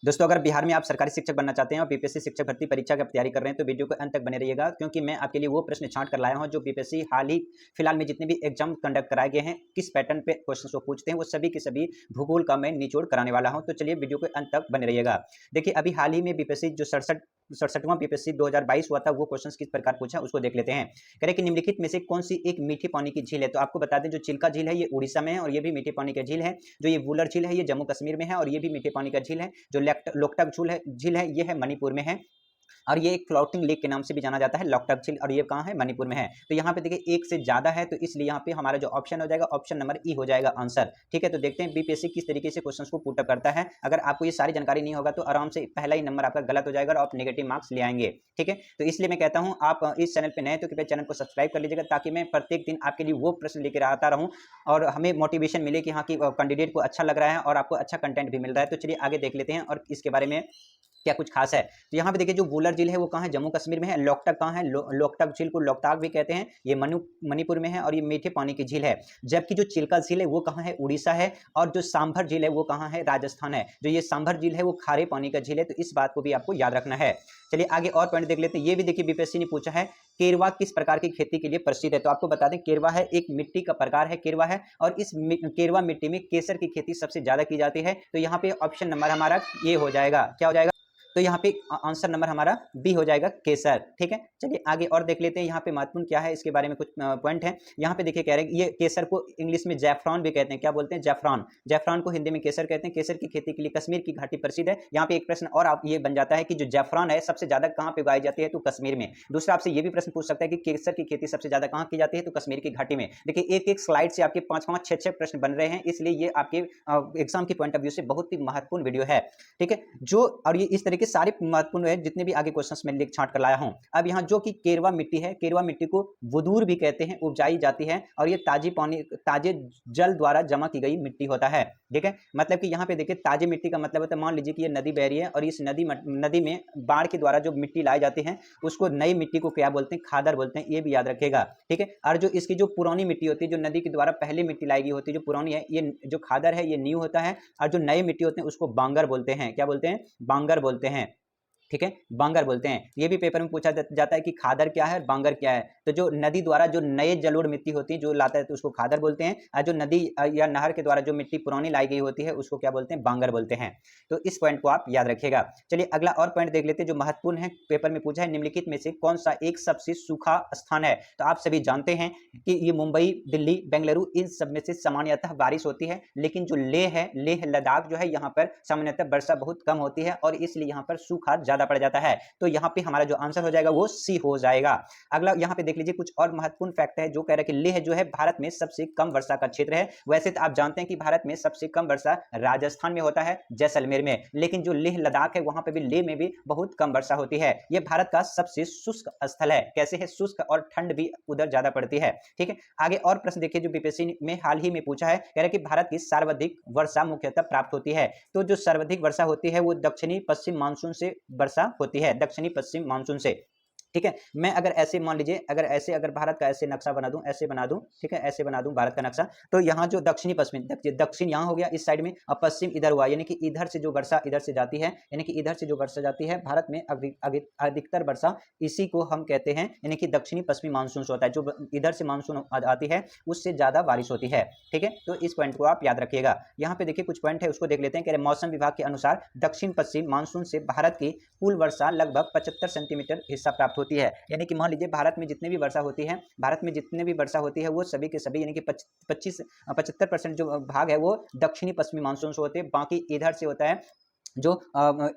दोस्तों, अगर बिहार में आप सरकारी शिक्षक बनना चाहते हैं और बीपीएससी शिक्षक भर्ती परीक्षा की तैयारी कर रहे हैं तो वीडियो को अंत तक बने रहिएगा, क्योंकि मैं आपके लिए वो प्रश्न छांट कर लाया हूं जो बीपीएससी हाल ही फिलहाल में जितने भी एग्जाम कंडक्ट कराए गए हैं, किस पैटर्न पे क्वेश्चन को पूछते हैं, वो सभी के सभी भूगोल का मैं निचोड़ कराने वाला हूं। तो चलिए वीडियो को अंत तक बने रहिएगा। देखिए, अभी हाल ही में बीपीएससी जो 67वां बीपीएससी 2022 हुआ था, वो क्वेश्चन किस प्रकार पूछा उसको देख लेते हैं। कह रहे कि निम्नलिखित में से कौन सी एक मीठे पानी की झील है। तो आपको बता दें, जो चिल्का झील है ये उड़ीसा में है और ये भी मीठे पानी की झील है। जो ये वुलर झील है ये जम्मू कश्मीर में है और ये भी मीठे पानी का झील है। जो लोकटक झील है ये है मणिपुर में है और ये एक फ्लोटिंग लेक के नाम से भी जाना जाता है, लोकटक झील, और ये कहाँ है, मणिपुर में है। तो यहाँ पे देखिए एक से ज्यादा है, तो इसलिए यहाँ पे हमारा जो ऑप्शन हो जाएगा, ऑप्शन नंबर ई हो जाएगा आंसर। ठीक है, तो देखते हैं बीपीएससी किस तरीके से क्वेश्चंस को पुट अप करता है। अगर आपको ये सारी जानकारी नहीं होगा तो आराम से पहला ही नंबर आपका गलत हो जाएगा और आप नेगेटिव मार्क्स ले आएंगे। ठीक है, तो इसलिए मैं कहता हूँ आप इस चैनल पर नए तो कृपया चैनल को सब्सक्राइब कर लीजिएगा, ताकि मैं प्रत्येक दिन आपके लिए वो प्रश्न लेकर आता रहूँ और हमें मोटिवेशन मिले कि हाँ की कैंडिडेट को अच्छा लग रहा है और आपको अच्छा कंटेंट भी मिल रहा है। तो चलिए आगे देख लेते हैं और इसके बारे में क्या कुछ खास है। तो यहाँ पे देखिए, जो वुलर झील है वो कहाँ है, जम्मू कश्मीर में है। लोकटक कहाँ है, लोकटक झील को लोकताक भी कहते हैं, ये मणिपुर में है और ये मीठे पानी की झील है। जबकि जो चिल्का झील है वो कहाँ है, उड़ीसा है। और जो सांभर झील है वो कहाँ है, राजस्थान है। जो ये सांभर झील है वो खारे पानी का झील है, तो इस बात को भी आपको याद रखना है। चलिए आगे और पॉइंट देख लेते हैं। ये भी देखिए बीपीएससी ने पूछा है, केरवा किस प्रकार की खेती के लिए प्रसिद्ध है। तो आपको बता दें, केरवा है एक मिट्टी का प्रकार है, केरवा है, और इस केरवा मिट्टी में केसर की खेती सबसे ज्यादा की जाती है। तो यहाँ पे ऑप्शन नंबर हमारा ये हो जाएगा, क्या हो जाएगा, तो यहाँ पे आंसर नंबर हमारा बी हो जाएगा, केसर। ठीक है, चलिए आगे और देख लेते हैं यहाँ पे महत्वपूर्ण क्या है, इसके बारे में कुछ पॉइंट है। यहाँ पे देखिए कह रहे हैं ये केसर को इंग्लिश में जैफरॉन भी कहते हैं। क्या बोलते हैं, जैफरॉन। जैफरॉन को हिंदी में केसर कहते हैं। केसर की खेती के लिए कश्मीर की घाटी प्रसिद्ध है। यहाँ पे एक प्रश्न और आप ये बन जाता है कि जो जैफरॉन है सबसे ज्यादा कहाँ पे उगाई जाती है, तो कश्मीर में। दूसरा आपसे ये भी प्रश्न पूछ सकता है कि केसर की खेती सबसे ज्यादा कहाँ की जाती है, तो कश्मीर की घाटी में। देखिए एक एक स्लाइड से आपके 5-5, 6-6 प्रश्न बन रहे हैं, इसलिए ये आपके एग्जाम की पॉइंट ऑफ व्यू से बहुत ही महत्वपूर्ण वीडियो है। ठीक है, जो और ये इस तरीके सारे महत्वपूर्ण है जितने भी आगे क्वेश्चंस में लिख छांट कर लाया हूं। अब यहाँ जो कि केरवा मिट्टी है, केरवा मिट्टी को वुदूर भी कहते हैं, उपजाई जाती है और ये ताजे जल द्वारा जमा की गई मिट्टी होता है। ठीक है, मतलब कि यहाँ पे देखिए ताजे मिट्टी का मतलब होता है, मान लीजिए कि ये नदी बह रही है और इस नदी में बाढ़ के द्वारा जो मिट्टी लाई जाती है उसको नई मिट्टी को क्या बोलते हैं, खादर बोलते हैं, ये भी याद रखेगा। ठीक है, और जो इसकी जो पुरानी मिट्टी होती है, जो नदी के द्वारा पहले मिट्टी लाई गई होती है, जो पुरानी है, ये जो खादर है ये न्यू होता है, और जो नई मिट्टी होते हैं उसको बांगर बोलते हैं। क्या बोलते हैं, बांगर बोलते हैं। ठीक है, बांगर बोलते हैं। ये भी पेपर में पूछा जाता है कि खादर क्या है, बांगर क्या है। तो जो नदी द्वारा जो नए जलोढ़ मिट्टी होती है जो लाता है तो उसको खादर बोलते हैं, और जो नदी या नहर के द्वारा जो मिट्टी पुरानी लाई गई होती है उसको क्या बोलते हैं, बांगर बोलते हैं। तो इस पॉइंट को आप याद रखिएगा। चलिए अगला और पॉइंट देख लेते हैं जो महत्वपूर्ण है, पेपर में पूछा है, निम्नलिखित में से कौन सा एक सबसे सूखा स्थान है। तो आप सभी जानते हैं कि ये मुंबई, दिल्ली, बेंगलुरु, इन सब में से सामान्यतः बारिश होती है, लेकिन जो लेह है, लेह लद्दाख जो है, यहाँ पर सामान्यतः वर्षा बहुत कम होती है और इसलिए यहाँ पर सूखा ज्यादा पड़ जाता है। तो यहाँ पे हमारा जो आंसर हो जाएगा वो सी हो जाएगा। अगला यहाँ पे देख लीजिए, कुछ और महत्वपूर्ण फैक्ट है जो कह रहा है कि लेह जो है भारत में सबसे कम वर्षा का क्षेत्र है। वैसे तो आप जानते हैं कि भारत में सबसे कम वर्षा राजस्थान में होता है, जैसलमेर में, लेकिन जो लेह लद्दाख है वहां पे भी, लेह में भी बहुत कम वर्षा होती है। यह भारत का सबसे शुष्क स्थल है। कैसे है, शुष्क, और ठंड भी उधर ज्यादा पड़ती है। ठीक है, आगे और प्रश्न देखिए जो बीपीएससी में हाल ही में पूछा है, कह रहा है कि भारत की सर्वाधिक वर्षा मुख्यतः प्राप्त होती है। तो जो सर्वाधिक वर्षा होती है वो दक्षिणी पश्चिम मानसून से वर्षा होती है, दक्षिणी पश्चिम मानसून से। ठीक है, मैं अगर ऐसे मान लीजिए, अगर भारत का ऐसे नक्शा बना दूं, ऐसे बना दूं, ठीक है, ऐसे बना दूं भारत का नक्शा, तो यहाँ जो दक्षिणी पश्चिम, दक्षिण यहाँ हो गया इस साइड में, और पश्चिम इधर हुआ, यानी कि इधर से जो वर्षा इधर से जाती है, यानी कि इधर से जो वर्षा जाती है, भारत में अधिकतर वर्षा इसी को हम कहते हैं, यानी कि दक्षिणी पश्चिमी मानसून से होता है। जो इधर से मानसून आती है उससे ज्यादा बारिश होती है। ठीक है, तो इस पॉइंट को आप याद रखिएगा। यहाँ पे देखिए कुछ पॉइंट है उसको देख लेते हैं। कह रहे मौसम विभाग के अनुसार दक्षिण पश्चिम मानसून से भारत की कुल वर्षा लगभग 75 सेंटीमीटर हिस्सा प्राप्त होती है। यानी कि मान लीजिए भारत में जितने भी वर्षा होती है, वो सभी के सभी, यानी कि 75% जो भाग है वो दक्षिणी पश्चिमी मानसून से होते हैं। बाकी इधर से होता है, जो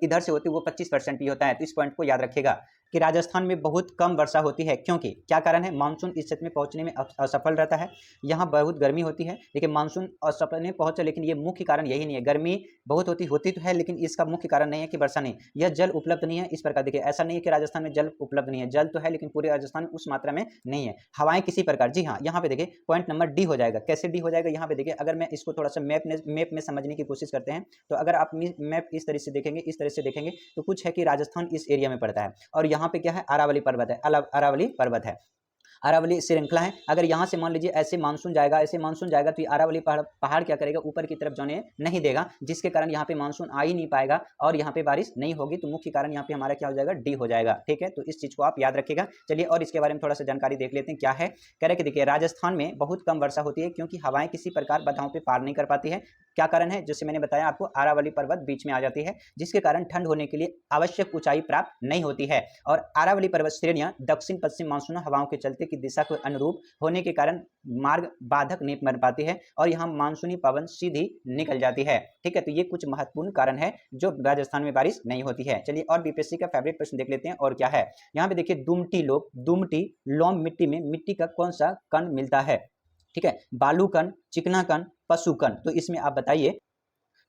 इधर से होती है वो 25% ही होता है। तो इस पॉइंट को याद रखिएगा कि राजस्थान में बहुत कम वर्षा होती है। क्योंकि क्या कारण है, मानसून इस क्षेत्र में पहुंचने में असफल रहता है। यहाँ बहुत गर्मी होती है, लेकिन मानसून असफल नहीं पहुंचा, लेकिन ये मुख्य कारण यही नहीं है। गर्मी बहुत होती तो है, लेकिन इसका मुख्य कारण नहीं है कि वर्षा नहीं, यह जल उपलब्ध नहीं है। इस प्रकार देखिए, ऐसा नहीं है कि राजस्थान में जल उपलब्ध नहीं है, जल तो है, लेकिन पूरे राजस्थान में उस मात्रा में नहीं है। हवाएं किसी प्रकार, जी हाँ, यहाँ पे देखिए पॉइंट नंबर डी हो जाएगा। कैसे डी हो जाएगा, यहाँ पे देखिए, अगर मैं इसको थोड़ा सा मैप में समझने की कोशिश करते हैं, तो अगर आप मैप इस तरह से देखेंगे, तो कुछ है कि राजस्थान इस एरिया में पड़ता है, और यहाँ पे क्या है, अरावली पर्वत है, अरावली पर्वत है। अरावली श्रृंखला है। अगर यहाँ से मान लीजिए ऐसे मानसून जाएगा, ऐसे मानसून जाएगा तो ये अरावली पहाड़ क्या करेगा, ऊपर की तरफ जाने नहीं देगा, जिसके कारण यहाँ पे मानसून आ ही नहीं पाएगा और यहाँ पे बारिश नहीं होगी। तो मुख्य कारण यहाँ पे हमारा क्या हो जाएगा, डी हो जाएगा। ठीक है, तो इस चीज को आप याद रखिएगा। चलिए और इसके बारे में थोड़ा सा जानकारी देख लेते हैं क्या है। कह रहे कि देखिए राजस्थान में बहुत कम वर्षा होती है क्योंकि हवाएं किसी प्रकार बाधाओं पे पार नहीं कर पाती है। क्या कारण है, जैसे मैंने बताया आपको, अरावली पर्वत बीच में आ जाती है, जिसके कारण ठंड होने के लिए आवश्यक ऊंचाई प्राप्त नहीं होती है। और अरावली पर्वत श्रेणियां दक्षिण पश्चिम मानसून हवाओं के चलते की दिशा के अनुरूप होने के कारण मार्ग बाधक नहीं बन पाती है और यहाँ मानसूनी पवन सीधी निकल जाती है। ठीक है, तो ये कुछ महत्वपूर्ण कारण है जो राजस्थान में बारिश नहीं होती है। चलिए और बीपीएससी का फेवरेट प्रश्न देख लेते हैं और क्या है। यहाँ पे देखिए दुमटी लोम मिट्टी में मिट्टी का कौन सा कण मिलता है। ठीक है, बालू कण, चिकना कण, पशु कण, तो इसमें आप बताइए।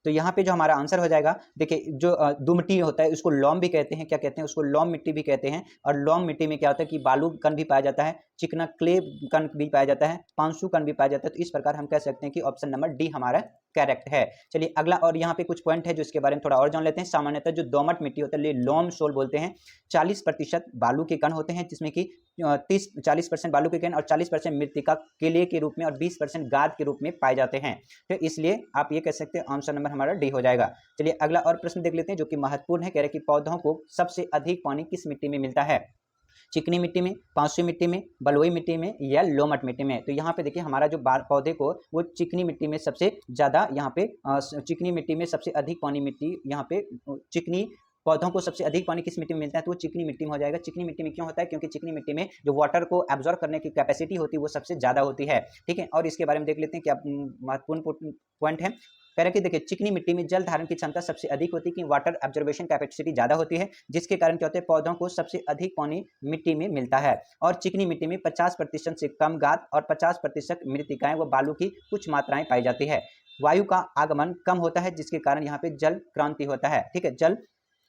तो यहाँ पे जो हमारा आंसर हो जाएगा, देखिए जो दुमटी होता है उसको लॉम भी कहते हैं, क्या कहते हैं उसको, लॉम मिट्टी भी कहते हैं। और लॉम मिट्टी में क्या होता है कि बालू कण भी पाया जाता है, चिकना क्ले कण भी पाया जाता है, पांसु कण भी पाया जाता है। तो इस प्रकार हम कह सकते हैं कि ऑप्शन नंबर डी हमारा करेक्ट है। चलिए अगला, और यहाँ पे कुछ पॉइंट है जो इसके बारे में थोड़ा और जान लेते हैं। सामान्यतः जो दोमट मिट्टी होता है लॉम सोल बोलते हैं, 40% बालू के कण होते हैं, जिसमें कि 40% बालू के कण और 40% मृतिका केले के रूप में और 20% गाद के रूप में पाए जाते हैं। तो इसलिए आप ये कह सकते हैं आंसर नंबर हमारा डी हो जाएगा। चलिए अगला और प्रश्न देख लेते हैं जो कि महत्वपूर्ण है। कह रहे कि पौधों को सबसे अधिक पानी किस मिट्टी में मिलता है, चिकनी मिट्टी में, पांचवी मिट्टी में, बलुई मिट्टी में या लोमट मिट्टी में। तो यहाँ पे देखिए हमारा जो पौधे को वो चिकनी मिट्टी में सबसे ज्यादा, यहाँ पे चिकनी मिट्टी में सबसे अधिक पानी, मिट्टी यहाँ पे चिकनी पौधों को सबसे अधिक पानी किस मिट्टी में मिलता है, तो वो चिकनी मिट्टी में हो जाएगा। चिकनी मिट्टी में क्यों होता है, क्योंकि चिकनी मिट्टी में जो वाटर को एब्जॉर्ब करने की कैपेसिटी होती है वो सबसे ज्यादा होती है। ठीक है, और इसके बारे में देख लेते हैं क्या महत्वपूर्ण पॉइंट है। कह रहे कि देखिए चिकनी मिट्टी में जल धारण की क्षमता सबसे अधिक होती है कि वाटर एब्जॉर्बेशन कैपेसिटी ज्यादा होती है, जिसके कारण क्या होता है पौधों को सबसे अधिक पानी मिट्टी में मिलता है। और चिकनी मिट्टी में 50% से कम गाद और 50% मृतिकाएं व बालू की कुछ मात्राएं पाई जाती है। वायु का आगमन कम होता है, जिसके कारण यहाँ पे जल क्रांति होता है। ठीक है, जल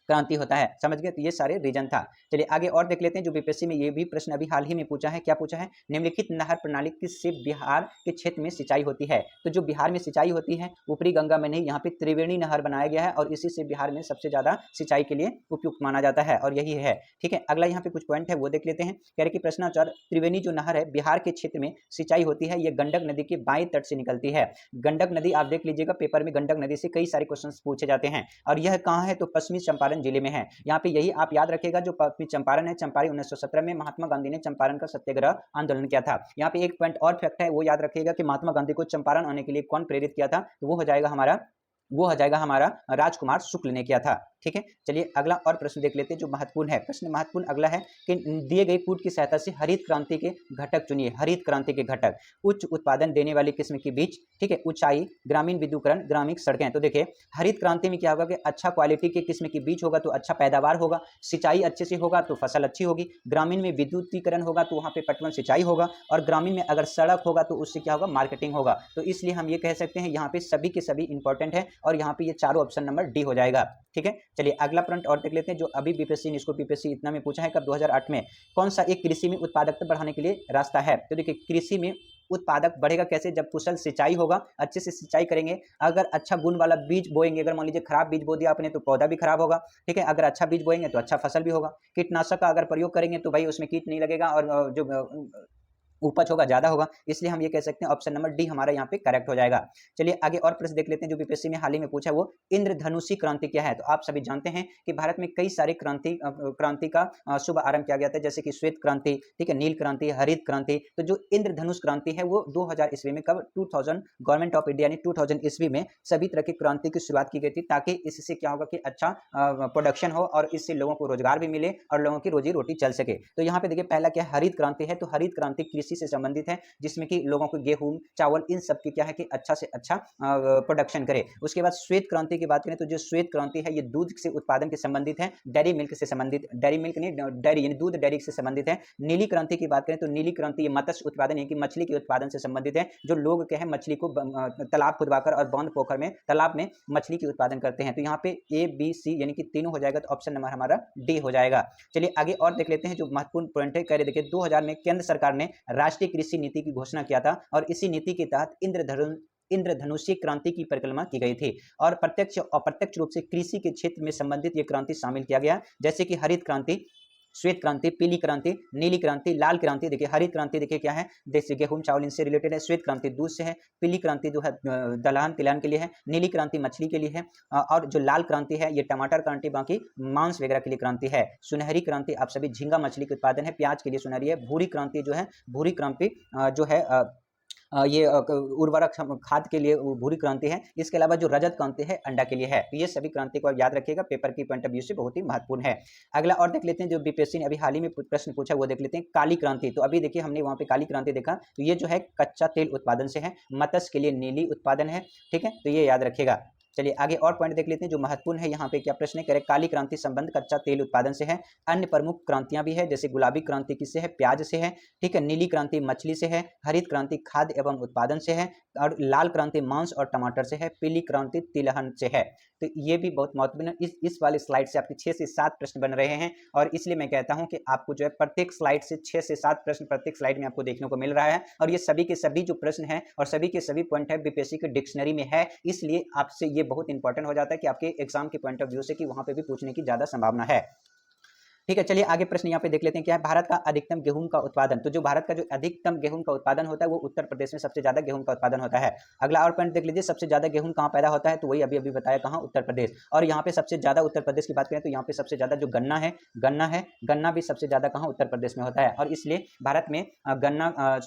क्रांति होता है, समझ गए। तो ये सारे रीजन था। चलिए आगे और देख लेते हैं जो बीपीएससी में ये भी प्रश्न अभी हाल ही में पूछा है। क्या पूछा है, निम्नलिखित नहर प्रणाली किससे बिहार के क्षेत्र में सिंचाई होती है। तो जो बिहार में सिंचाई होती है ऊपरी गंगा में नहीं, यहाँ पे त्रिवेणी नहर बनाया गया है और इसी से बिहार में सबसे ज्यादा सिंचाई के लिए उपयुक्त माना जाता है और यही है। ठीक है, अगला यहाँ पे कुछ पॉइंट है वो देख लेते हैं। कह रहे कि प्रश्नाचार, त्रिवेणी जो नहर है बिहार के क्षेत्र में सिंचाई होती है, ये गंडक नदी के बाएं तट से निकलती है। गंडक नदी आप देख लीजिएगा, पेपर में गंडक नदी से कई सारे क्वेश्चन पूछे जाते हैं और यह कहाँ है, तो पश्चिमी चंपारण जिले में है। यहाँ पे यही आप याद रखिएगा, जो पश्चिमी चंपारण है, चंपारण 1917 में महात्मा गांधी ने चंपारण का सत्याग्रह आंदोलन किया था। यहाँ पे एक पॉइंट और फैक्ट है वो याद रखिएगा कि महात्मा गांधी को चंपारण आने के लिए कौन प्रेरित किया था, तो वो हो जाएगा हमारा राजकुमार शुक्ल ने किया था। ठीक है, चलिए अगला और प्रश्न देख लेते हैं जो महत्वपूर्ण है। प्रश्न महत्वपूर्ण अगला है कि दिए गए कूट की सहायता से हरित क्रांति के घटक चुनिए। हरित क्रांति के घटक, उच्च उत्पादन देने वाली किस्म की बीज, ठीक है, ऊंचाई, ग्रामीण विद्युतीकरण, ग्रामीण सड़कें। तो देखिए हरित क्रांति में क्या होगा कि अच्छा क्वालिटी के किस्म की बीज होगा तो अच्छा पैदावार होगा, सिंचाई अच्छे से होगा तो फसल अच्छी होगी, ग्रामीण में विद्युतीकरण होगा तो वहां पे पटवन सिंचाई होगा, और ग्रामीण में अगर सड़क होगा तो उससे क्या होगा, मार्केटिंग होगा। तो इसलिए हम ये कह सकते हैं यहाँ पे सभी के सभी इंपॉर्टेंट है और यहाँ पे ये चारों ऑप्शन नंबर डी हो जाएगा। ठीक है, चलिए अगला प्रश्न और देख लेते हैं जो अभी बीपीएससी ने इसको बीपीएससी इतना में पूछा है कब 2008 में, कौन सा एक कृषि में उत्पादकता बढ़ाने के लिए रास्ता है। तो देखिए कृषि में उत्पादक बढ़ेगा कैसे, जब कुशल सिंचाई होगा, अच्छे से सिंचाई करेंगे, अगर अच्छा गुण वाला बीज बोएंगे, अगर मान लीजिए खराब बीज बो दिया आपने तो पौधा भी खराब होगा। ठीक है, अगर अच्छा बीज बोएंगे तो अच्छा फसल भी होगा। कीटनाशक का अगर प्रयोग करेंगे तो भाई उसमें कीट नहीं लगेगा और जो उपज होगा ज्यादा होगा। इसलिए हम ये कह सकते हैं ऑप्शन नंबर डी हमारा यहाँ पे करेक्ट हो जाएगा। चलिए आगे और प्रश्न देख लेते हैं जो बीपीएससी ने हाल ही में पूछा है वो इंद्रधनुषी क्रांति क्या है। तो आप सभी जानते हैं कि भारत में कई सारे क्रांति का शुभ आरंभ किया गया था, जैसे कि श्वेत क्रांति, ठीक है, नील क्रांति, हरित क्रांति। तो जो इंद्रधनुष क्रांति है वो 2000 ईस्वी में, कब, 2000 गवर्नमेंट ऑफ इंडिया ने 2000 ईस्वी में सभी तरह की क्रांति की शुरुआत की गई थी, ताकि इससे क्या होगा कि अच्छा प्रोडक्शन हो और इससे लोगों को रोजगार भी मिले और लोगों की रोजी रोटी चल सके। तो यहाँ पे देखिए पहला क्या हरित क्रांति है, तो हरित क्रांति कृषि से संबंधित है, जिसमें कि लोगों को गेहूं, चावल, इन सब की क्या है कि अच्छा से अच्छा प्रोडक्शन करे। उसके बाद श्वेत क्रांति की बात करें तो जो श्वेत क्रांति है ये दूध से उत्पादन के संबंधित है, डेयरी मिल्क से संबंधित, डेयरी मिल्क नहीं, डेयरी यानी दूध डेयरी से संबंधित है। नीली क्रांति की बात करें तो नीली क्रांति ये मत्स्य उत्पादन यानी कि मछली के उत्पादन से संबंधित है, जो लोग क्या है मछली को तालाब खुदवाकर और बांध पोखर में, तालाब में मछली की उत्पादन करते हैं। तो यहाँ पे ए बी सी यानी कि तीनों हो जाएगा, तो ऑप्शन नंबर हमारा डी हो जाएगा। चलिए आगे और देख लेते हैं जो महत्वपूर्ण पॉइंट है। कह रहे देखिए 2000 में केंद्र सरकार ने राष्ट्रीय कृषि नीति की घोषणा किया था और इसी नीति के तहत इंद्रधनुषी क्रांति की परिकल्पना की गई थी और प्रत्यक्ष और अप्रत्यक्ष रूप से कृषि के क्षेत्र में संबंधित ये क्रांति शामिल किया गया, जैसे कि हरित क्रांति, श्वेत क्रांति, पीली क्रांति, नीली क्रांति, लाल क्रांति। देखिए हरित क्रांति देखिए क्या है, देसी गेहूं चावल इनसे रिलेटेड है। श्वेत क्रांति दूध से है। पीली क्रांति जो है दलहन तिलहन के लिए है। नीली क्रांति मछली के लिए है। और जो लाल क्रांति है ये टमाटर क्रांति बाकी मांस वगैरह के लिए क्रांति है। सुनहरी क्रांति आप सभी झींगा मछली के उत्पादन है, प्याज के लिए सुनहरी है। भूरी क्रांति जो है, भूरी क्रांति जो है ये उर्वरक खाद के लिए भूरी क्रांति है। इसके अलावा जो रजत क्रांति है अंडा के लिए है। तो ये सभी क्रांति को आप याद रखिएगा, पेपर की पॉइंट ऑफ व्यू से बहुत ही महत्वपूर्ण है। अगला और देख लेते हैं, जो बीपीएससी ने अभी हाल ही में प्रश्न पूछा वो देख लेते हैं, काली क्रांति। तो अभी देखिए हमने वहां पे काली क्रांति देखा, तो ये जो है कच्चा तेल उत्पादन से है। मत्स्य के लिए नीली उत्पादन है, ठीक है, तो ये याद रखिएगा। चलिए आगे और पॉइंट देख लेते हैं जो महत्वपूर्ण है। यहाँ पे क्या प्रश्न है, कह रहे काली क्रांति संबंध कच्चा तेल उत्पादन से है। अन्य प्रमुख क्रांतियां भी है, जैसे गुलाबी क्रांति किससे है, प्याज से है, ठीक है। नीली क्रांति मछली से है। हरित क्रांति खाद्य एवं उत्पादन से है। और लाल क्रांति मांस और टमाटर से है। पीली क्रांति तिलहन से है। तो ये भी बहुत महत्वपूर्ण है। इस वाले स्लाइड से आपके 6 से 7 प्रश्न बन रहे हैं, और इसलिए मैं कहता हूं कि आपको जो है प्रत्येक स्लाइड से 6 से 7 प्रश्न प्रत्येक स्लाइड में आपको देखने को मिल रहा है। और ये सभी के सभी जो प्रश्न है और सभी के सभी पॉइंट है बीपीएससी के डिक्शनरी में है, इसलिए आपसे ये बहुत इंपॉर्टेंट हो जाता है कि आपके एग्जाम के पॉइंट ऑफ व्यू से कि वहां पे भी पूछने की ज्यादा संभावना है। ठीक है, चलिए आगे प्रश्न यहाँ पे देख लेते हैं, क्या है भारत का अधिकतम गेहूं का उत्पादन। तो जो भारत का जो अधिकतम गेहूं का उत्पादन होता है वो उत्तर प्रदेश में सबसे ज्यादा गेहूं का उत्पादन होता है। अगला और पॉइंट देख लीजिए, सबसे ज्यादा गेहूं कहाँ पैदा होता है, तो वही अभी अभी बताया कहाँ, उत्तर प्रदेश। और यहाँ पे सबसे ज्यादा उत्तर प्रदेश की बात करें तो यहाँ पे सबसे ज्यादा जो गन्ना है, गन्ना भी सबसे ज्यादा कहाँ, उत्तर प्रदेश में होता है। और इसलिए भारत में गन्ना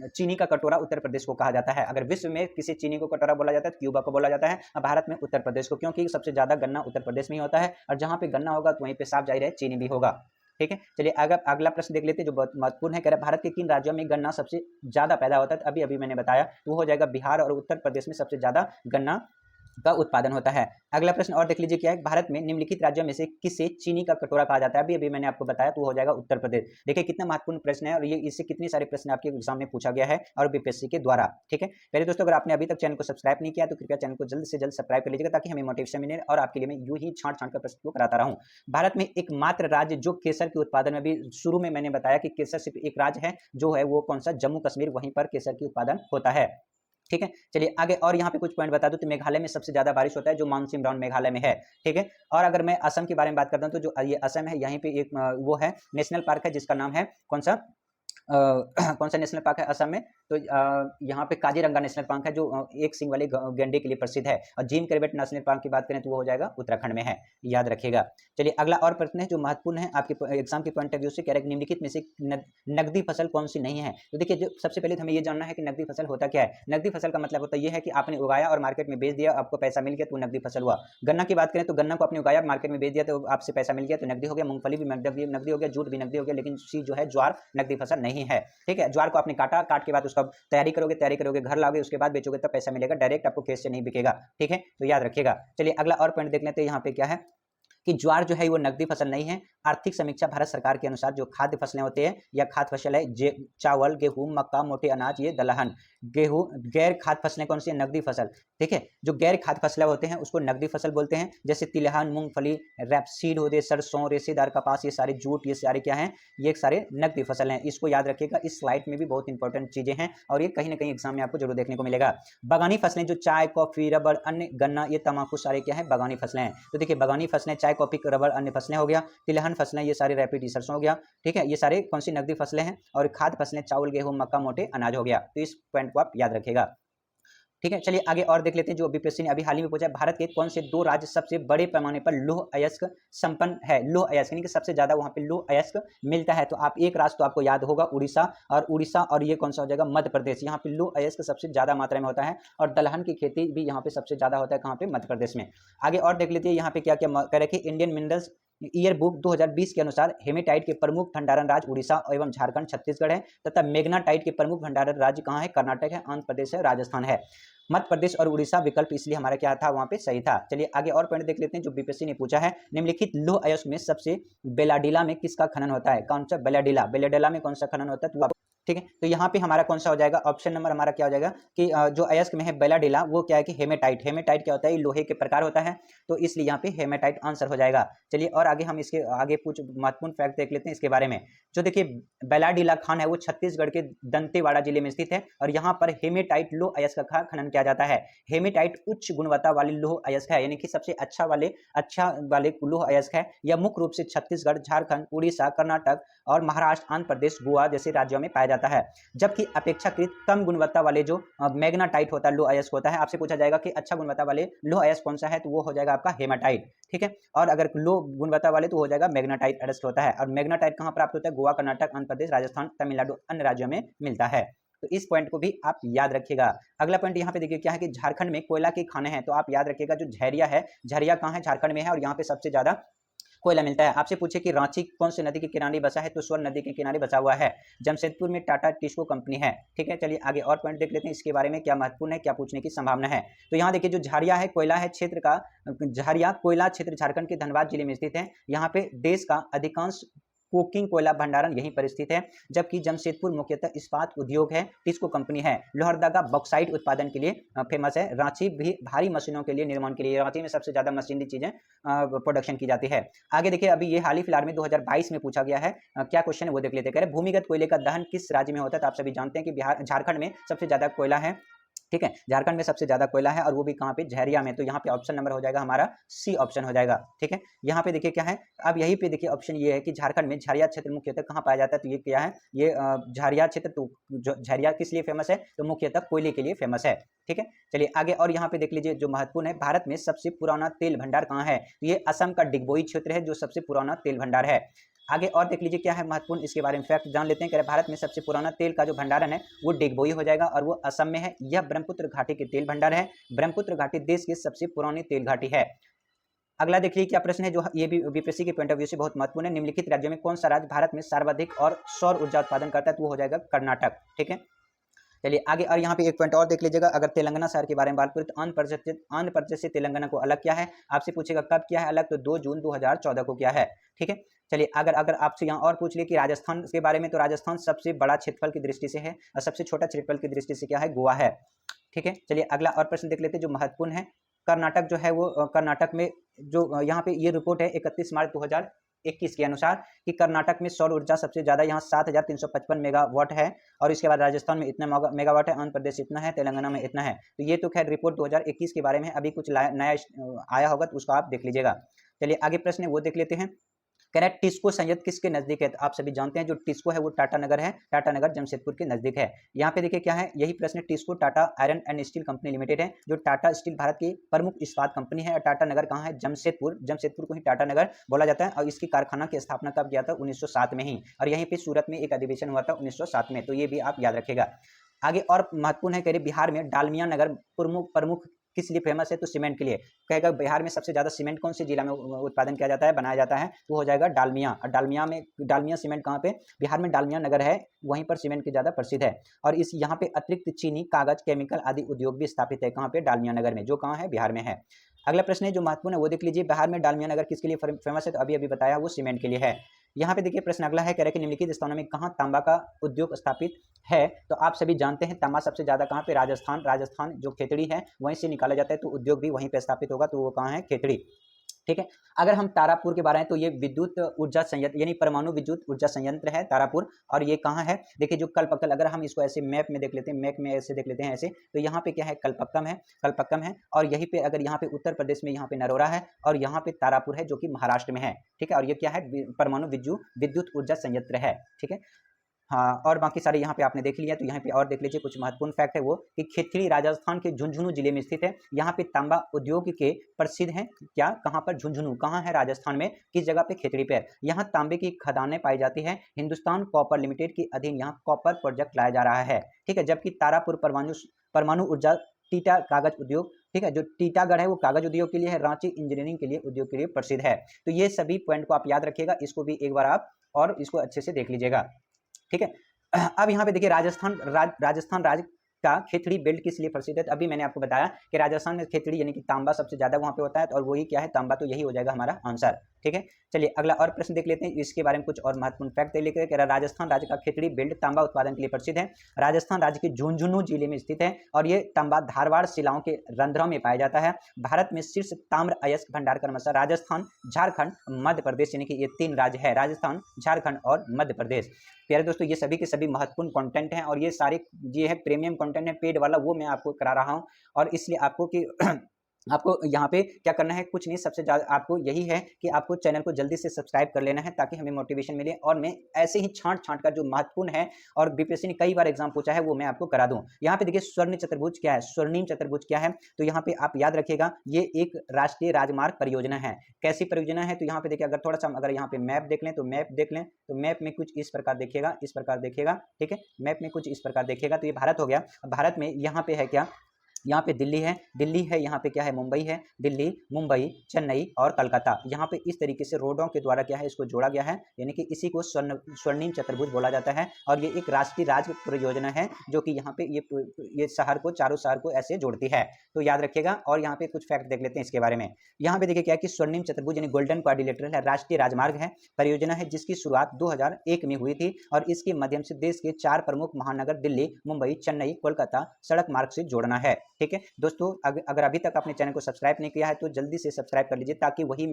चीनी का कटोरा उत्तर प्रदेश को कहा जाता है। अगर विश्व में किसी चीनी को कटोरा बोला जाता है तो क्यूबा को बोला जाता है, भारत में उत्तर प्रदेश को, क्योंकि सबसे ज्यादा गन्ना उत्तर प्रदेश में ही होता है। और जहां पे गन्ना होगा तो वहीं पे साफ जाहिर है चीनी भी होगा। ठीक है, चलिए अगला प्रश्न देख लेते हैं जो बहुत महत्वपूर्ण है। कह रहा है भारत के किन राज्यों में गन्ना सबसे ज्यादा पैदा होता है। तो अभी मैंने बताया, तो वो हो जाएगा बिहार और उत्तर प्रदेश में सबसे ज्यादा गन्ना का उत्पादन होता है। अगला प्रश्न और देख लीजिए, क्या है भारत में निम्नलिखित राज्यों में से किसे चीनी का कटोरा कहा जाता है। अभी मैंने आपको बताया, तो हो जाएगा उत्तर प्रदेश। देखिए कितना महत्वपूर्ण प्रश्न है, और ये इससे कितने सारे प्रश्न आपके एग्जाम में पूछा गया है और बीपीएससी के द्वारा। ठीक है, पहले दोस्तों अगर आपने अभी तक चैनल को सब्सक्राइब नहीं किया तो कृपया चैनल को जल्द से जल्द सब्सक्राइब कर लीजिएगा, ताकि हमें मोटिवेशन मिले और आपके लिए मैं यूं ही छांट कर प्रश्न को कराता रहूं। भारत में एकमात्र राज्य जो केसर के उत्पादन में, भी शुरू में मैंने बताया कि केसर सिर्फ एक राज्य है, जो है वो कौन सा, जम्मू कश्मीर, वहीं पर केसर के उत्पादन होता है। ठीक है, चलिए आगे और यहाँ पे कुछ पॉइंट बता दूं, तो मेघालय में सबसे ज्यादा बारिश होता है, जो मानसून राउंड मेघालय में है। ठीक है, और अगर मैं असम के बारे में बात करता हूं तो जो ये असम है, यहीं पे एक वो है नेशनल पार्क है जिसका नाम है कौन सा कौन सा नेशनल पार्क है असम में, तो यहाँ पे काजीरंगा नेशनल पार्क है, जो एक सिंग वाले गैंडे के लिए प्रसिद्ध है। और जिम कॉर्बेट नेशनल पार्क की बात करें तो वो हो जाएगा उत्तराखंड में है, याद रखिएगा। चलिए अगला और प्रश्न है जो महत्वपूर्ण है आपके एग्जाम के पॉइंट ऑफ व्यू से, कह रहे हैं निम्नलिखित में से नकदी फसल कौन सी नहीं है। तो देखिए, जो सबसे पहले हमें ये जानना है कि नकदी फसल होता क्या है। नकदी फसल का मतलब होता है कि आपने उगाया और मार्केट में बेच दिया, आपको पैसा मिल गया, तो नकदी फसल हुआ। गन्ना की बात करें तो गन्ना को आपने उगाया, मार्केट में बेच दिया, तो आपसे पैसा मिल गया, तो नकदी हो गया। मूंगफली भी नकदी हो गया, जूट भी नकदी हो गया, लेकिन सी जो है ज्वार नकदी फसल नहीं है। ठीक है, ज्वार को आपने काट के बाद उसका तैयारी करोगे, घर लाओगे, उसके बाद बेचोगे, तब पैसा मिलेगा, डायरेक्ट आपको खेत से नहीं बिकेगा। ठीक है, तो याद रखिएगा। चलिए अगला और पॉइंट देख लेते हैं, यहाँ पे क्या है कि ज्वार जो है वो नकदी फसल नहीं है। आर्थिक समीक्षा भारत सरकार के अनुसार जो खाद्य फसलें होते हैं या खाद्य फसल है, चावल, गेहूं, मक्का, मोटे अनाज, ये दलहन। गेहूं गैर खाद्य फसलें कौन सी है, नकदी फसल। ठीक है, जो गैर खाद्य फसलें होते हैं उसको नकदी फसल बोलते हैं, जैसे तिलहन, मूंगफली, रैपसीड होते, सरसों, रेशेदार कपास, ये सारे जूट, ये सारे क्या हैं, ये सारे नकदी फसल हैं। इसको याद रखिएगा, इस स्लाइड में भी बहुत इंपॉर्टेंट चीजें हैं और ये कहीं ना कहीं एग्जाम में आपको जरूर देखने को मिलेगा। बागानी फसलें जो चाय, कॉफी, रबड़, अन्य, गन्ना, ये तमाकू, सारे क्या है, बागानी फसलें हैं। तो देखिए बागानी फसलें चाय, कॉफी, रबड़, अन्य फसलें हो गया। तिलहन फसलें ये सारे रैपिड सरसों हो गया। ठीक है, ये सारे कौन सी नकदी फसलें हैं। और खाद्य फसलें चावल, गेहूं, मक्का, मोटे अनाज हो गया। तो इस पॉइंट को आप याद रखिएगा। ठीक है, चलिए आगे और देख लेते हैं जो बीपीएससी ने अभी हाल ही में पूछा है, भारत के कौन से 2 राज्य सबसे बड़े पैमाने पर लौह अयस्क संपन्न है। लौह अयस्क यानी कि सबसे ज्यादा वहां पे लौह अयस्क मिलता है। तो आप एक राज्य तो आपको याद होगा, उड़ीसा, और ये कौन सा हो जाएगा, मध्य प्रदेश। यहाँ पे लौह अयस्क सबसे ज्यादा मात्रा में होता है, और दलहन की खेती भी यहाँ पे सबसे ज्यादा होता है, कहाँ पे, मध्य प्रदेश में। आगे और देख लेते हैं यहाँ पे क्या क्या कह रखे, इंडियन मिनरल्स ईयर बुक 2020 के अनुसार हेमेटाइट के प्रमुख भंडारण राज्य उड़ीसा एवं झारखंड, छत्तीसगढ़ है, तथा मैग्नाटाइट के प्रमुख भंडारण राज्य कहाँ है, कर्नाटक है, आंध्र प्रदेश है, राजस्थान है। मध्य प्रदेश और उड़ीसा विकल्प इसलिए हमारा क्या था, वहां पे सही था। चलिए आगे और पॉइंट देख लेते हैं जो बीपीएससी ने पूछा है, निम्नलिखित लौह अयस्क में सबसे बेलाडीला में किसका खनन होता है। कौन सा, बेलाडीला में कौन सा खनन होता है, तो ठीक है। तो यहाँ पे हमारा कौन सा हो जाएगा, ऑप्शन नंबर हमारा क्या हो जाएगा कि जो अयस्क में है बेलाडीला वो क्या है कि हेमेटाइट। हेमेटाइट क्या होता है, लोहे के प्रकार होता है, तो इसलिए यहाँ पे हेमेटाइट आंसर हो जाएगा। चलिए और आगे हम इसके आगे कुछ महत्वपूर्ण फैक्ट देख लेते हैं इसके बारे में। जो देखिए बेलाडीला खान है वो छत्तीसगढ़ के दंतेवाड़ा जिले में स्थित है और यहाँ पर हेमेटाइट लोह अयस्क का खनन किया जाता है। हेमेटाइट उच्च गुणवत्ता वाले लोह अयस्क है, यानी कि सबसे अच्छा वाले लोह अयस्क है। यह मुख्य रूप से छत्तीसगढ़, झारखंड, उड़ीसा, कर्नाटक और महाराष्ट्र, आंध्र प्रदेश, गोवा जैसे राज्यों में पाया जाता है। जबकि अपेक्षाकृत कम गुणवत्ता वाले जो मैग्नाटाइट होता है, लोह अयस्क होता है, आपसे पूछा जाएगा कि अच्छा गुणवत्ता वाले लोह अयस्क कौन सा है, तो वो हो जाएगा आपका हेमाटाइट। ठीक है। और अगर लो गुणवत्ता वाले तो हो जाएगा मैग्नाटाइट अयस्क होता है। और मैग्नाटाइट कहां प्राप्त होता है, गोवा, कर्नाटक, आंध्र प्रदेश, राजस्थान, तमिलनाडु अन्य राज्यों में मिलता है। तो इस पॉइंट को भी आप याद रखिएगा। अगला पॉइंट यहाँ पे देखिए क्या है कि झारखंड में कोयला के खाने हैं, तो आप याद रखिएगा जो झरिया है, झरिया कहाँ है, झारखंड में है और यहाँ पे सबसे ज्यादा कोयला मिलता है। आपसे पूछे कि रांची कौन सी नदी के किनारे बसा है, तो स्वर्ण नदी के किनारे बसा हुआ है। जमशेदपुर में टाटा टिस्को कंपनी है। ठीक है। चलिए आगे और पॉइंट देख लेते हैं इसके बारे में, क्या महत्वपूर्ण है, क्या पूछने की संभावना है। तो यहाँ देखिए जो झारिया है, कोयला है क्षेत्र का, झारिया कोयला क्षेत्र झारखंड के धनबाद जिले में स्थित है। यहाँ पे देश का अधिकांश कोकिंग कोयला भंडारण यहीं पर स्थित है। जबकि जमशेदपुर मुख्यतः इस्पात उद्योग है, टिस्को कंपनी है। लोहरदगा बॉक्साइट उत्पादन के लिए फेमस है। रांची भी भारी मशीनों के लिए निर्माण के लिए, रांची में सबसे ज्यादा मशीनरी चीजें प्रोडक्शन की जाती है। आगे देखिए अभी ये हाल ही फिलहाल में 2022 में पूछा गया है, क्या क्वेश्चन है वो देख लेते हैं। भूमिगत कोयले का दहन किस राज्य में होता है, तो आप सभी जानते हैं कि बिहार, झारखंड में सबसे ज्यादा कोयला है। ठीक है, झारखंड में सबसे ज्यादा कोयला है और वो भी कहाँ पे, झरिया में। तो यहाँ पे ऑप्शन नंबर हो जाएगा हमारा सी ऑप्शन हो जाएगा। ठीक है। यहाँ पे देखिए क्या है, अब यही पे देखिए ऑप्शन ये है कि झारखंड में झरिया क्षेत्र मुख्यतः कहाँ पाया जाता है, तो ये क्या है, ये झरिया क्षेत्र। तो झरिया किस लिए फेमस है, तो मुख्यतः कोयले के लिए फेमस है। ठीक है। चलिए आगे और यहाँ पे देख लीजिए जो महत्वपूर्ण है, भारत में सबसे पुराना तेल भंडार कहाँ है, तो ये असम का डिगबोई क्षेत्र है जो सबसे पुराना तेल भंडार है। आगे और देख लीजिए क्या है महत्वपूर्ण, इसके बारे में फैक्ट जान लेते हैं। भारत में सबसे पुराना तेल का जो भंडारण है वो डिगबोई हो जाएगा और वो असम में है। यह ब्रह्मपुत्र घाटी के तेल भंडार है। ब्रह्मपुत्र घाटी देश की सबसे पुरानी तेल घाटी है। अगला देखिए क्या प्रश्न है, जो ये भी बीपीएससी के पॉइंट ऑफ व्यू से बहुत महत्वपूर्ण है। निम्नलिखित राज्यों में कौन सा राज्य भारत में सर्वाधिक और सौर ऊर्जा उत्पादन करता है, तो वो हो जाएगा कर्नाटक। ठीक है। चलिए आगे और यहाँ पे एक पॉइंट और देख लीजिएगा। अगर तेलंगाना शहर के बारे में बात करें तो आंध्र प्रदेश से तेलंगाना को अलग किया है। आपसे पूछेगा कब किया है अलग, तो 2 जून 2014 को किया है। ठीक है। चलिए अगर आपसे यहाँ और पूछ ले कि राजस्थान के बारे में, तो राजस्थान सबसे बड़ा क्षेत्रफल की दृष्टि से है और सबसे छोटा क्षेत्रफल की दृष्टि से क्या है, गोवा है। ठीक है। चलिए अगला और प्रश्न देख लेते हैं जो महत्वपूर्ण है। कर्नाटक जो है वो कर्नाटक में जो यहाँ पे ये रिपोर्ट है 31 मार्च 2021 के अनुसार कि कर्नाटक में सौर ऊर्जा सबसे ज्यादा यहाँ 7355 मेगावाट है और इसके बाद राजस्थान में इतना मेगावाट है, आंध्र प्रदेश इतना है, तेलंगाना में इतना है। तो ये तो खैर रिपोर्ट 2021 के बारे में, अभी कुछ नया आया होगा तो उसको आप देख लीजिएगा। चलिए आगे प्रश्न है वो देख लेते हैं। कह रहा है टिस्को संयंत्र किसके नजदीक है, तो आप सभी जानते हैं जो टिस्को है वो टाटा नगर है। टाटा नगर जमशेदपुर के नजदीक है। यहाँ पे देखिए क्या है, यही प्रश्न, TISCO Tata iron and steel company limited है जो टाटा स्टील भारत की प्रमुख इस्पात कंपनी है। और टाटा नगर कहाँ है, जमशेदपुर। जमशेदपुर को ही टाटा नगर बोला जाता है और इसकी कारखाना की स्थापना कब किया था, 1907 में ही। और यहीं पे सूरत में एक अधिवेशन हुआ था 1907 में, तो ये भी आप याद रखेगा। आगे और महत्वपूर्ण है, कह रहे बिहार में डालमिया नगर प्रमुख किस लिए फेमस है, तो सीमेंट के लिए। कहेगा बिहार में सबसे ज्यादा सीमेंट कौन से जिला में उत्पादन किया जाता है, बनाया जाता है, तो हो जाएगा डालमिया। और डालमिया सीमेंट कहाँ पे, बिहार में डालमिया नगर है, वहीं पर सीमेंट की ज्यादा प्रसिद्ध है। और इस यहाँ पे अतिरिक्त चीनी, कागज, केमिकल आदि उद्योग भी स्थापित है। कहाँ पे, डालमिया नगर में, जो कहाँ है, बिहार में है। अगला प्रश्न है जो महत्वपूर्ण है वो देख लीजिए। बिहार में डालमिया नगर किसके लिए फेमस है, तो अभी बताया वो सीमेंट के लिए है। यहाँ पे देखिए प्रश्न अगला है, कह रहे कि निम्नलिखित स्थानों में कहाँ तांबा का उद्योग स्थापित है, तो आप सभी जानते हैं तांबा सबसे ज्यादा कहाँ पे, राजस्थान जो खेतड़ी है वहीं से निकाला जाता है, तो उद्योग भी वहीं पे स्थापित होगा, तो वो कहाँ है, खेतड़ी। ठीक है। अगर हम तारापुर के बारे में, तो ये विद्युत ऊर्जा संयंत्र यानी परमाणु विद्युत ऊर्जा संयंत्र है तारापुर। और ये कहाँ है, देखिए जो कलपक्कल, अगर हम इसको ऐसे मैप में देख लेते हैं, मैप में ऐसे देख लेते हैं ऐसे, तो यहाँ पे क्या है, कलपक्कम है। और यहीं पे अगर यहाँ पे उत्तर प्रदेश में यहाँ पे नरोरा है और यहाँ पे तारापुर है जो कि महाराष्ट्र में है। ठीक है। और ये क्या है, परमाणु विद्युत ऊर्जा संयंत्र है। ठीक है। हाँ, और बाकी सारे यहाँ पे आपने देख लिया, तो यहाँ पे और देख लीजिए कुछ महत्वपूर्ण फैक्ट है वो कि खेतड़ी राजस्थान के झुंझुनू जिले में स्थित है। यहाँ पे तांबा उद्योग के प्रसिद्ध हैं, क्या, कहाँ पर, झुंझुनू। कहाँ है, राजस्थान में, किस जगह पे, खेतड़ी पे। यहाँ तांबे की खदानें पाई जाती है। हिंदुस्तान कॉपर लिमिटेड के अधीन यहाँ कॉपर प्रोजेक्ट लाया जा रहा है। ठीक है। जबकि तारापुर परमाणु ऊर्जा टीटा कागज उद्योग, ठीक है, जो टीटागढ़ है वो कागज उद्योग के लिए है, रांची इंजीनियरिंग के लिए उद्योग के लिए प्रसिद्ध है। तो ये सभी पॉइंट को आप याद रखिएगा, इसको भी एक बार आप और इसको अच्छे से देख लीजिएगा। ठीक है। अब यहाँ पे देखिए राजस्थान राज्य का खेतड़ी बेल्ट किस लिए प्रसिद्ध है? तो अभी मैंने आपको बताया कि राजस्थान में खेतड़ी यानी कि तांबा सबसे ज्यादा वहां पे होता है, और वही क्या है, तांबा, तो यही हो जाएगा हमारा आंसर। ठीक है, चलिए अगला और प्रश्न देख लेते हैं, इसके बारे में कुछ और महत्वपूर्ण फैक्ट देख लेते हैं। राजस्थान राज्य का खेतड़ी बेल्ट तांबा उत्पादन के लिए प्रसिद्ध है। राजस्थान राज्य के झुंझुनू जिले में स्थित है और ये तांबा धारवाड़ शिलाओं के रंध्रों में पाया जाता है। भारत में शीर्ष ताम्र अयस्क भंडार क्रमशः राजस्थान, झारखंड, मध्य प्रदेश, यानी कि ये 3 राज्य है, राजस्थान, झारखंड और मध्य प्रदेश। प्यारे दोस्तों, ये सभी के सभी महत्वपूर्ण कंटेंट हैं और ये सारे ये है प्रीमियम कंटेंट है, पेड वाला वो मैं आपको करा रहा हूं, और इसलिए आपको कि आपको यहाँ पे क्या करना है, कुछ नहीं, सबसे ज़्यादा आपको यही है कि आपको चैनल को जल्दी से सब्सक्राइब कर लेना है ताकि हमें मोटिवेशन मिले, और मैं ऐसे ही छांट कर जो महत्वपूर्ण है और बीपीएससी ने कई बार एग्जाम पूछा है वो मैं आपको करा दूं। यहाँ पे देखिए स्वर्ण चतुर्भुज क्या है, स्वर्णिम चतुर्भुज क्या है, तो यहाँ पे आप याद रखिएगा ये एक राष्ट्रीय राजमार्ग परियोजना है। कैसी परियोजना है, तो यहाँ पे देखिए, अगर थोड़ा सा अगर यहाँ पे मैप देख लें तो मैप देख लें तो मैप में कुछ इस प्रकार देखिएगा, इस प्रकार देखिएगा। ठीक है, मैप में कुछ इस प्रकार देखिएगा, तो ये भारत हो गया। भारत में यहाँ पे है क्या, यहाँ पे दिल्ली है, यहाँ पे क्या है, मुंबई है, दिल्ली, मुंबई, चेन्नई और कलकत्ता। यहाँ पे इस तरीके से रोडों के द्वारा क्या है, इसको जोड़ा गया है, यानी कि इसी को स्वर्णिम चतुर्भुज बोला जाता है। और ये एक राष्ट्रीय राज्य परियोजना है जो कि यहाँ पे ये शहर को, चारों शहर को ऐसे जोड़ती है, तो याद रखिएगा। और यहाँ पे कुछ फैक्ट देख लेते हैं इसके बारे में। यहाँ पे देखिए क्या है कि स्वर्णिम चतुर्भुज यानी गोल्डन क्वाड्रिलेटरल है, राष्ट्रीय राजमार्ग है, परियोजना है जिसकी शुरुआत 2001 में हुई थी और इसके माध्यम से देश के 4 प्रमुख महानगर दिल्ली, मुंबई, चेन्नई, कोलकाता सड़क मार्ग से जोड़ना है। ठीक है दोस्तों, अगर अभी तक आपने चैनल को सब्सक्राइब नहीं किया है तो जल्दी से सब्सक्राइब कर लीजिए, ताकि वही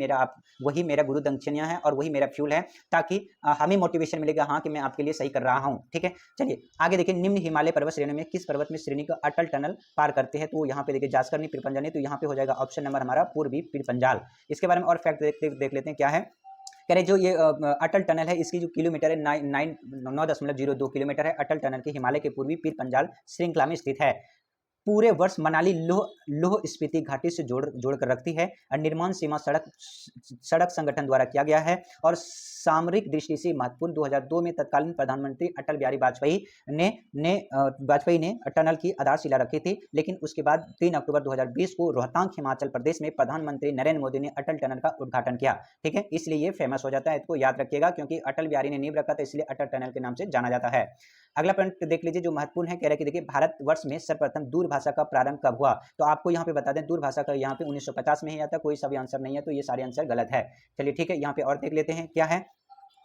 मेरा गुरु दक्षिणा है और वही मेरा फ्यूल है, ताकि हमें मोटिवेशन मिलेगा हाँ कि मैं आपके लिए सही कर रहा हूं। ठीक है, चलिए आगे देखिए, निम्न हिमालय पर्वत श्रेणी में किस पर्वत में श्रेणी का अटल टनल पार करते हैं, तो यहाँ पे देखिए जासकरनी, पीरपंजानी, तो यहाँ पे हो जाएगा ऑप्शन नंबर हमारा पूर्वी पीरपंजाल। इसके बारे में और फैक्ट देख लेते हैं क्या है। कह रहे जो ये अटल टनल है इसकी जो किलोमीटर है 9.02 किलोमीटर है। अटल टनल के हिमालय के पूर्वी पीर पंजाल श्रृंखला में स्थित है। पूरे वर्ष मनाली लोह स्पीति घाटी से जोड़ कर रखती है और निर्माण सीमा सड़क संगठन द्वारा किया गया है और सामरिक दृष्टि से महत्वपूर्ण। 2002 में तत्कालीन प्रधानमंत्री अटल बिहारी वाजपेयी ने टनल की आधारशिला रखी थी, लेकिन उसके बाद 3 अक्टूबर 2020 को रोहतांग हिमाचल प्रदेश में प्रधानमंत्री नरेंद्र मोदी ने अटल टनल का उद्घाटन किया। ठीक है, इसलिए ये फेमस हो जाता है, इसको याद रखिएगा, क्योंकि अटल बिहारी ने नींव रखा था, इसलिए अटल टनल के नाम से जाना जाता है। अगला पॉइंट देख लीजिए जो महत्वपूर्ण है, कह रहे कि देखिए भारतवर्ष में सर्वप्रथम दूरभाषा का प्रारंभ कब हुआ, तो आपको यहाँ पे बता दें दूरभाषा का यहाँ पे 1950 में ही आता, कोई सा भी आंसर नहीं है, तो ये सारे आंसर गलत है। चलिए ठीक है, यहाँ पे और देख लेते हैं क्या है।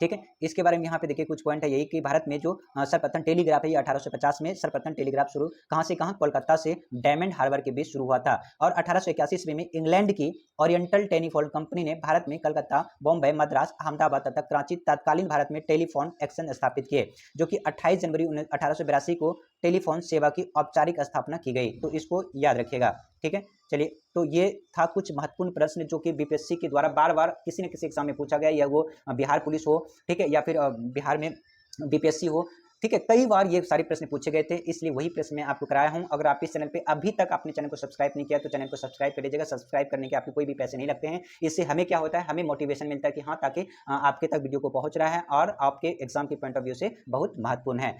ठीक है, इसके बारे में यहाँ पे देखिए कुछ पॉइंट है यही कि भारत में जो सर्वप्रथम टेलीग्राफ है ये 1850 में सर्वप्रथम टेलीग्राफ शुरू कहाँ से कहाँ, कोलकाता से डायमंड हार्बर के बीच शुरू हुआ था। और 1881 ईस्वी में इंग्लैंड की ओरिएंटल टेलीफोन कंपनी ने भारत में कलकत्ता, बॉम्बे, मद्रास, अहमदाबाद तथा कराची तत्कालीन भारत में टेलीफोन एक्सचेंज स्थापित किए, जो कि 28 जनवरी 1882 को टेलीफोन सेवा की औपचारिक स्थापना की गई, तो इसको याद रखिएगा। ठीक है, चलिए तो ये था कुछ महत्वपूर्ण प्रश्न जो कि बीपीएससी के द्वारा बार बार किसी न किसी एग्जाम में पूछा गया, या वो बिहार पुलिस हो, ठीक है, या फिर बिहार में बीपीएससी हो। ठीक है, कई बार ये सारे प्रश्न पूछे गए थे, इसलिए वही प्रश्न मैं आपको कराया हूं। अगर आप इस चैनल पे अभी तक अपने चैनल को सब्सक्राइब नहीं किया तो चैनल को सब्सक्राइब कर लीजिएगा। सब्सक्राइब करने के आपके कोई भी पैसे नहीं लगते हैं। इससे हमें क्या होता है, हमें मोटिवेशन मिलता है कि हाँ, ताकि आपके तक वीडियो को पहुंच रहा है और आपके एग्जाम के पॉइंट ऑफ व्यू से बहुत महत्वपूर्ण है।